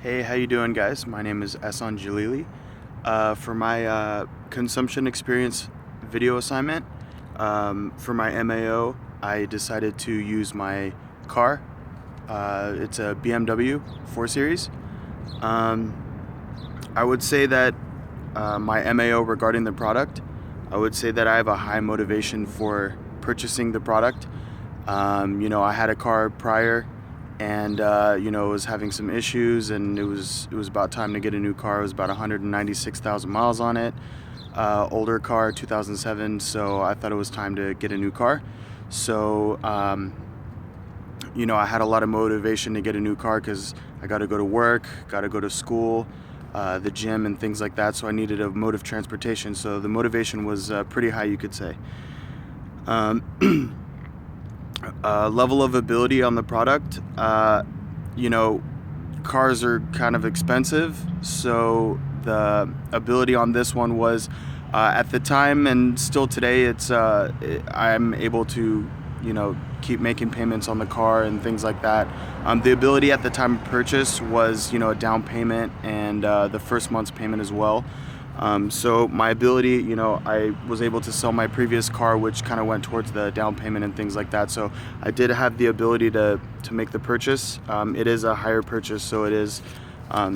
Hey, how you doing, guys? My name is Ehsan Jalili. For my consumption experience video assignment, for my MAO, I decided to use my car. It's a BMW 4 Series. Um, I would say that my MAO regarding the product, I would say that I have a high motivation for purchasing the product. I had a car prior, and was having some issues, and it was about time to get a new car. It was about 196,000 miles on it. Older car, 2007. So I thought it was time to get a new car. So I had a lot of motivation to get a new car because I got to go to work, got to go to school, the gym, and things like that. So I needed a mode of transportation. So the motivation was pretty high, you could say. Level of ability on the product, cars are kind of expensive, so the ability on this one was, at the time and still today, I'm able to keep making payments on the car and things like that. The ability at the time of purchase was a down payment and the first month's payment as well. So my ability, I was able to sell my previous car, which kind of went towards the down payment and things like that. So I did have the ability to make the purchase. It is a higher purchase, so it is a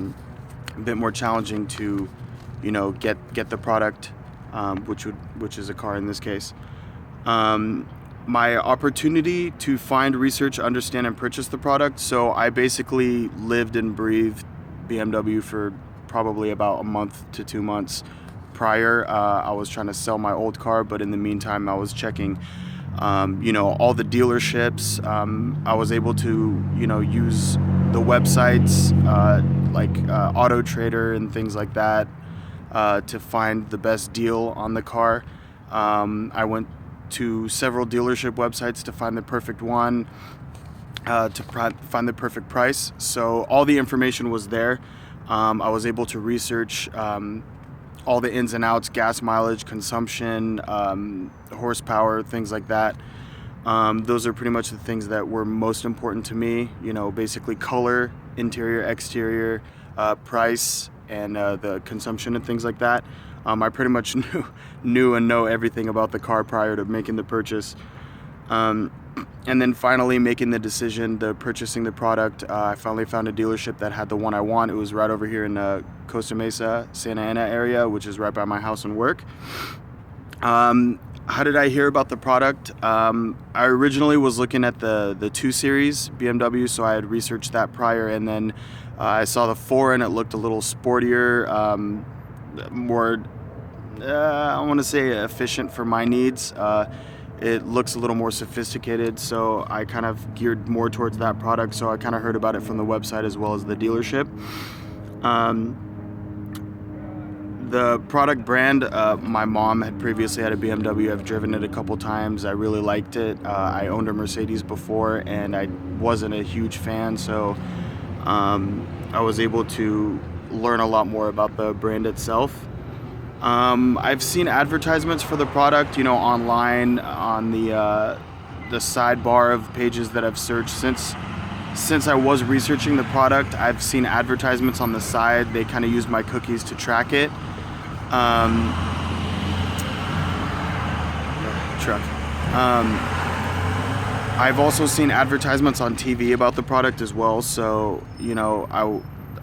bit more challenging to, get the product, which is a car in this case. My opportunity to find, research, understand, and purchase the product. So I basically lived and breathed BMW for probably about a month to 2 months prior. I was trying to sell my old car, but in the meantime, I was checking, all the dealerships. I was able to, use the websites like Auto Trader and things like that to find the best deal on the car. I went to several dealership websites to find the perfect one, find the perfect price. So all the information was there. I was able to research all the ins and outs, gas mileage, consumption, horsepower, things like that. Those are pretty much the things that were most important to me. Basically color, interior, exterior, price, and the consumption and things like that. I pretty much knew and know everything about the car prior to making the purchase. And then finally making the decision, purchasing the product, I finally found a dealership that had the one I want. It was right over here in Costa Mesa, Santa Ana area, which is right by my house and work. How did I hear about the product? I originally was looking at the 2 Series BMW, so I had researched that prior, and then I saw the 4 and it looked a little sportier, more, I want to say efficient for my needs. It looks a little more sophisticated, so I kind of geared more towards that product. So I kind of heard about it from the website as well as the dealership. The product brand, my mom had previously had a BMW. I've driven it a couple times. I really liked it. I owned a Mercedes before, and I wasn't a huge fan, so I was able to learn a lot more about the brand itself. I've seen advertisements for the product, online on the sidebar of pages that I've searched since I was researching the product. I've seen advertisements on the side. They kind of use my cookies to track it. Truck. I've also seen advertisements on TV about the product as well. So,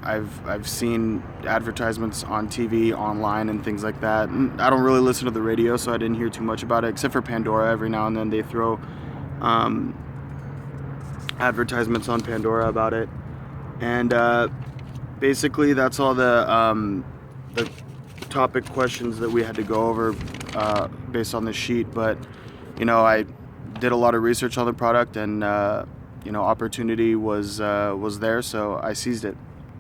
I've seen advertisements on TV, online, and things like that. And I don't really listen to the radio, so I didn't hear too much about it, except for Pandora. Every now and then they throw advertisements on Pandora about it. And basically, that's all the topic questions that we had to go over based on the sheet. But I did a lot of research on the product, and opportunity was there, so I seized it.